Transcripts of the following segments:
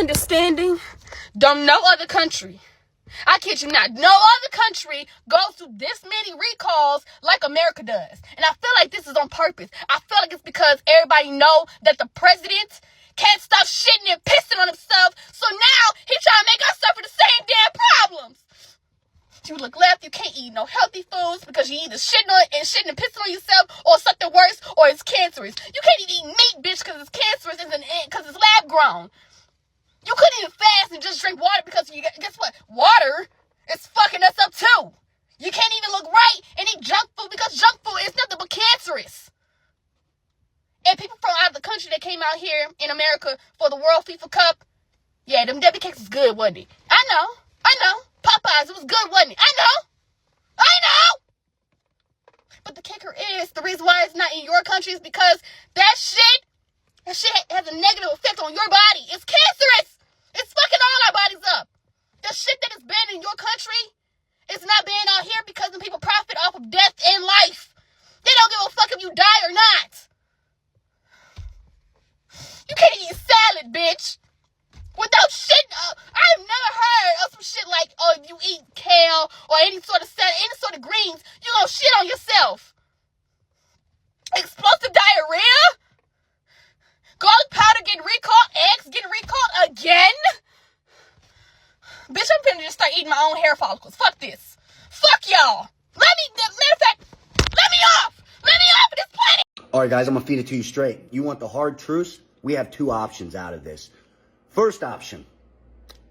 understanding, no other country, I kid you not, no other country goes through this many recalls like America does. And I feel like this is on purpose. I feel like it's because everybody know that the president can't stop shitting and pissing on himself. So now he trying to make us suffer the same damn problems. You look left, you can't eat no healthy foods because you either shitting and pissing on yourself, or something worse, or it's cancerous. You can't even eat meat, bitch, because it's cancerous, because it's lab grown. You couldn't even fast and just drink water because guess what? Water is fucking us up too. You can't even look right and eat junk food because junk food is nothing but cancerous. And people from out of the country that came out here in America for the World FIFA Cup, yeah, them Debbie cakes was good, wasn't it? I know. Popeyes, it was good, wasn't it? I know. But the kicker is, the reason why it's not in your country is because that shit has a negative effect on your body. It's cancerous. It's fucking all our bodies up. The shit that is banned in your country is not banned out here because the people profit off of death and life. They don't give a fuck if you die or not. You can't eat salad, bitch. Without shit, I've never heard of some shit like, oh, if you eat kale or any sort of salad, any sort of greens, you gonna shit on yourself. Explosive diarrhea? Garlic powder getting recalled? Eggs getting recalled again? Bitch, I'm finna just start eating my own hair follicles. Fuck this. Fuck y'all. Matter of fact, let me off. Let me off of this planet. All right, guys, I'm gonna feed it to you straight. You want the hard truths? We have two options out of this. First option,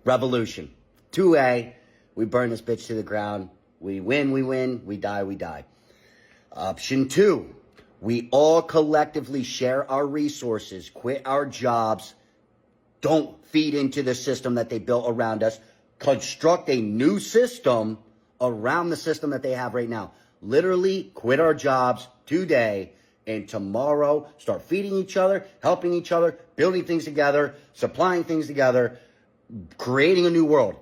revolution. 2A, we burn this bitch to the ground. We win, we die. Option 2, we all collectively share our resources, quit our jobs, don't feed into the system that they built around us, construct a new system around the system that they have right now. Literally quit our jobs today, and tomorrow start feeding each other, helping each other, building things together, supplying things together, creating a new world.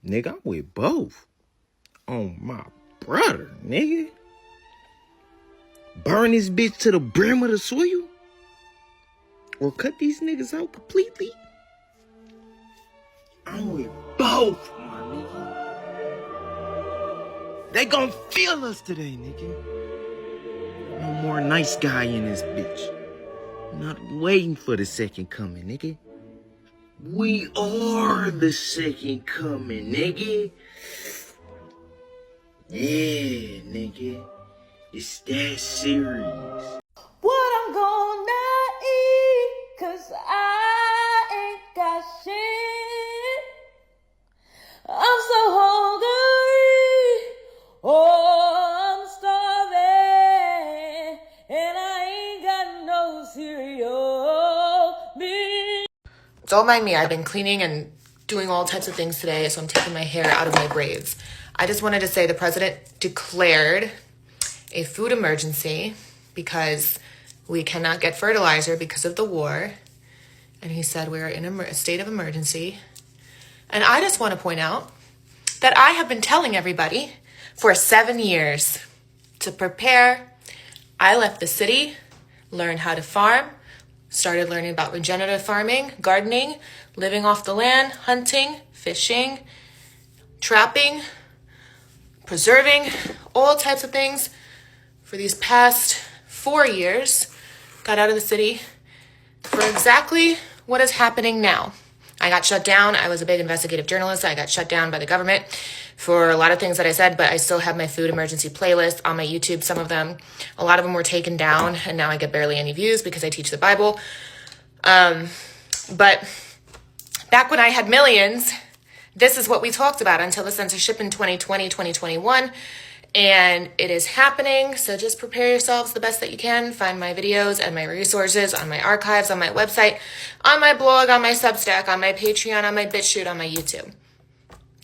Nigga, I'm with both. Oh, my brother, nigga. Burn this bitch to the brim of the soil? Or cut these niggas out completely? I'm with both, my nigga. They gon' feel us today, nigga. No more nice guy in this bitch. Not waiting for the second coming, nigga. We are the second coming, nigga. Yeah, nigga. It's that serious. What I'm gonna eat, 'cause I ain't got shit. I'm so hungry. Oh, I'm starving. And I ain't got no cereal. Don't mind me, I've been cleaning and doing all types of things today, so I'm taking my hair out of my braids. I just wanted to say the president declared a food emergency because we cannot get fertilizer because of the war. And he said we're in a state of emergency. And I just want to point out that I have been telling everybody for 7 years to prepare. I left the city, learned how to farm, started learning about regenerative farming, gardening, living off the land, hunting, fishing, trapping, preserving, all types of things for these past 4 years. Got out of the city for exactly what is happening now. I got shut down. I was a big investigative journalist. I got shut down by the government for a lot of things that I said, but I still have my food emergency playlist on my YouTube. Some of them, a lot of them were taken down, and now I get barely any views because I teach the Bible. But back when I had millions, this is what we talked about until the censorship in 2020, 2021. And it is happening, so just prepare yourselves the best that you can. Find my videos and my resources on my archives, on my website, on my blog, on my Substack, on my Patreon, on my BitChute, on my YouTube.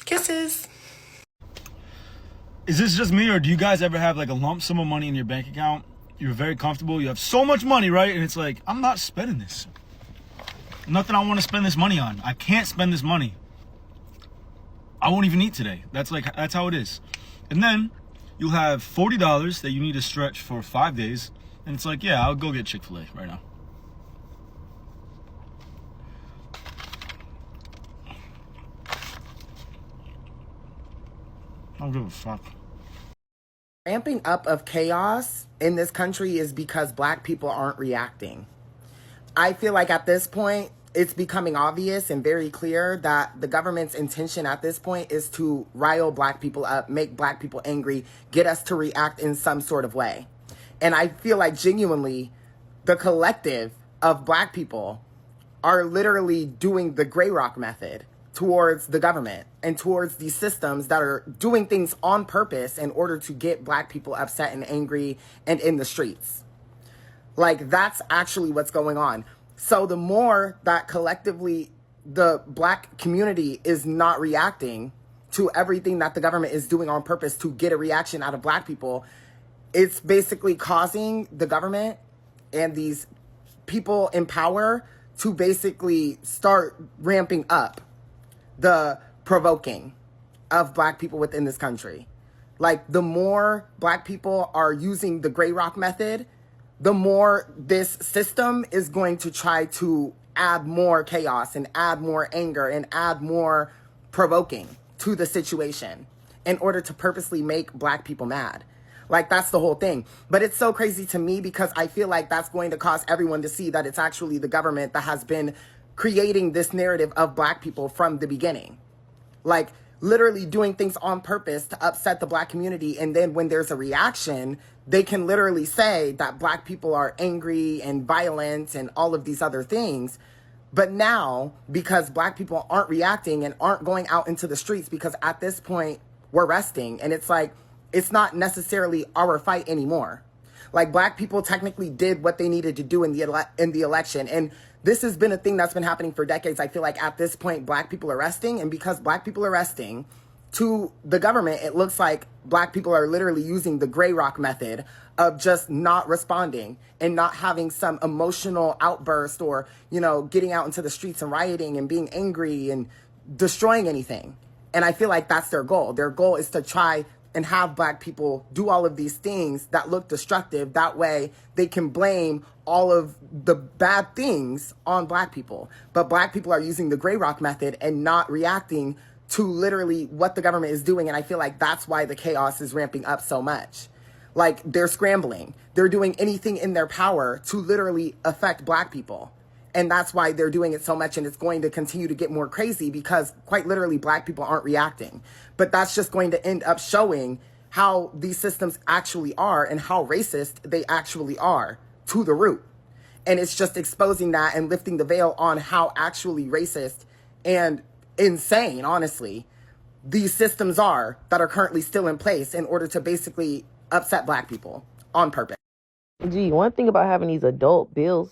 Kisses. Is this just me, or do you guys ever have like a lump sum of money in your bank account? You're very comfortable, you have so much money, right? And it's like, I'm not spending this. Nothing I want to spend this money on. I can't spend this money. I won't even eat today. That's how it is. And then you'll have $40 that you need to stretch for 5 days. And it's like, yeah, I'll go get Chick-fil-A right now. I don't give a fuck. Ramping up of chaos in this country is because black people aren't reacting. I feel like at this point, it's becoming obvious and very clear that the government's intention at this point is to rile black people up, make black people angry, get us to react in some sort of way. And I feel like genuinely the collective of black people are literally doing the gray rock method towards the government and towards these systems that are doing things on purpose in order to get black people upset and angry and in the streets. Like, that's actually what's going on. So the more that collectively the black community is not reacting to everything that the government is doing on purpose to get a reaction out of black people, it's basically causing the government and these people in power to basically start ramping up the provoking of black people within this country. Like, the more black people are using the gray rock method, the more this system is going to try to add more chaos and add more anger and add more provoking to the situation in order to purposely make black people mad. Like, that's the whole thing. But it's so crazy to me because I feel like that's going to cause everyone to see that it's actually the government that has been creating this narrative of black people from the beginning. Like, literally doing things on purpose to upset the black community. And then when there's a reaction, they can literally say that black people are angry and violent and all of these other things. But now, because black people aren't reacting and aren't going out into the streets, because at this point we're resting, and it's like, it's not necessarily our fight anymore. Like, black people technically did what they needed to do in the election. And this has been a thing that's been happening for decades. I feel like at this point, black people are resting. And because black people are resting, to the government, it looks like black people are literally using the gray rock method of just not responding and not having some emotional outburst or, you know, getting out into the streets and rioting and being angry and destroying anything. And I feel like that's their goal. Their goal is to try and have black people do all of these things that look destructive. That way they can blame all of the bad things on black people. But black people are using the gray rock method and not reacting to literally what the government is doing. And I feel like that's why the chaos is ramping up so much. Like, they're scrambling. They're doing anything in their power to literally affect black people. And that's why they're doing it so much, and it's going to continue to get more crazy because quite literally black people aren't reacting. But that's just going to end up showing how these systems actually are and how racist they actually are to the root. And it's just exposing that and lifting the veil on how actually racist and insane, honestly, these systems are that are currently still in place in order to basically upset black people on purpose. Gee, one thing about having these adult bills,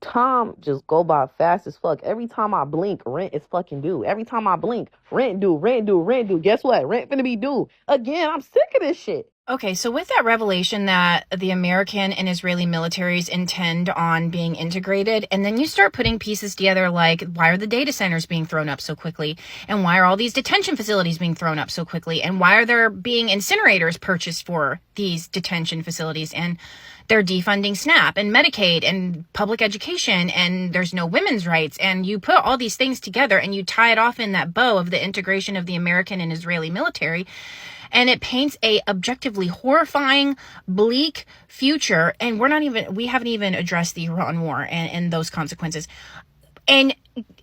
time just go by fast as fuck. Every time I blink, rent is fucking due. Every time I blink, rent due, rent due, rent due. Guess what? Rent finna be due. Again, I'm sick of this shit. Okay, so with that revelation that the American and Israeli militaries intend on being integrated, and then you start putting pieces together like, why are the data centers being thrown up so quickly? And why are all these detention facilities being thrown up so quickly? And why are there being incinerators purchased for these detention facilities? And they're defunding SNAP and Medicaid and public education, and there's no women's rights. And you put all these things together and you tie it off in that bow of the integration of the American and Israeli military. And it paints a objectively horrifying, bleak future. And we haven't even addressed the Iran war and those consequences. And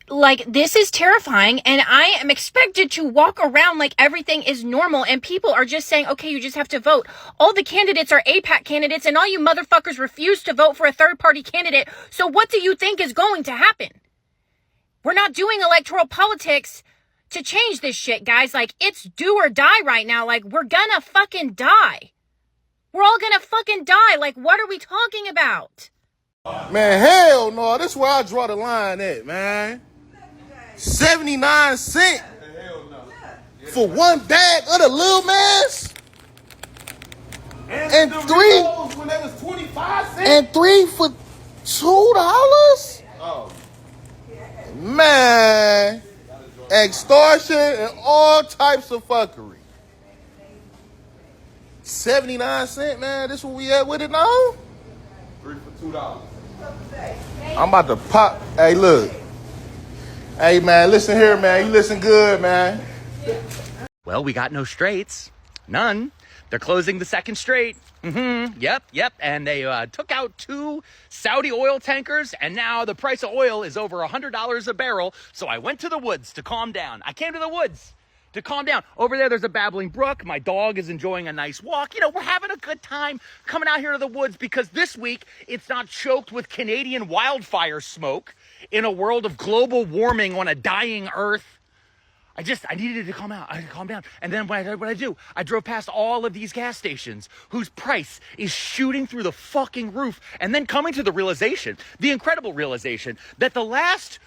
like, this is terrifying. And I am expected to walk around like everything is normal. And people are just saying, okay, you just have to vote. All the candidates are AIPAC candidates, and all you motherfuckers refuse to vote for a third party candidate. So what do you think is going to happen? We're not doing electoral politics to change this shit, guys. Like, it's do or die right now. Like, we're gonna fucking die. We're all gonna fucking die. Like, what are we talking about? Man, hell no. This is where I draw the line at, man. 79 cents for one bag of the little mans? And three when that was 25 cents? And three for $2? Oh. Man. Extortion and all types of fuckery. 79 cents, man. This what we at with it now? 3 for $2. I'm about to pop. Hey, look. Hey, man, listen here, man. You listen good, man. Well, we got no straights, None. They're closing the second straight. Yep. And they took out 2 Saudi oil tankers, and now the price of oil is over $100 a barrel. So I went to the woods to calm down. I came to the woods to calm down. Over there's a babbling brook. My dog is enjoying a nice walk. You know, we're having a good time coming out here to the woods because this week it's not choked with Canadian wildfire smoke in a world of global warming on a dying earth. I needed to calm out. I had to calm down. And then what I do? I drove past all of these gas stations whose price is shooting through the fucking roof. And then coming to the realization, the incredible realization, that the last,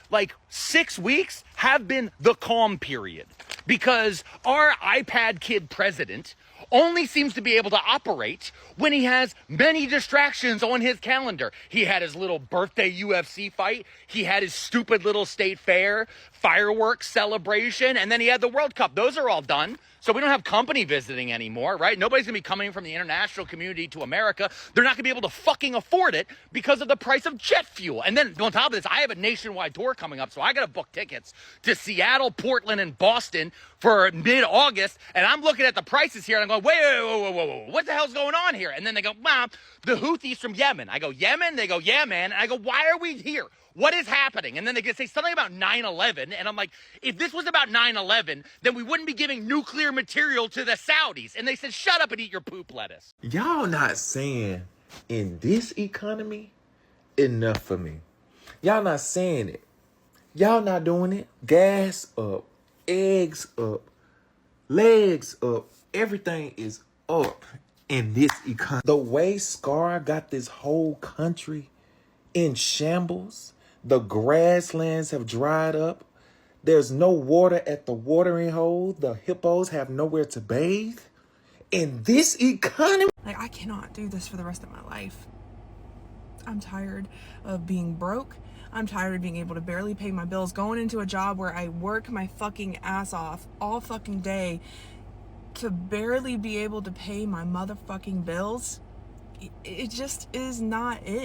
6 weeks have been the calm period. Because our iPad kid president only seems to be able to operate when he has many distractions on his calendar. He had his little birthday UFC fight. He had his stupid little state fair, fireworks celebration, and then he had the World Cup. Those are all done. So we don't have company visiting anymore, right? Nobody's gonna be coming from the international community to America. They're not gonna be able to fucking afford it because of the price of jet fuel. And then on top of this, I have a nationwide tour coming up, so I gotta book tickets to Seattle, Portland, and Boston for mid-August. And I'm looking at the prices here, and I'm going, whoa, what the hell's going on here? And then they go, Mom, the Houthis from Yemen. I go, Yemen? They go, yeah, man. And I go, why are we here? What is happening? And then they say something about 9/11. And I'm like, if this was about 9/11, then we wouldn't be giving nuclear material to the Saudis. And they said, shut up and eat your poop lettuce. Y'all not saying in this economy enough for me. Y'all not saying it. Y'all not doing it. Gas up, eggs up, legs up. Everything is up in this economy. The way Scar got this whole country in shambles. The grasslands have dried up. There's no water at the watering hole. The hippos have nowhere to bathe. In this economy, I cannot do this for the rest of my life. I'm tired of being broke. I'm tired of being able to barely pay my bills, going into a job where I work my fucking ass off all fucking day to barely be able to pay my motherfucking bills. It just is not it.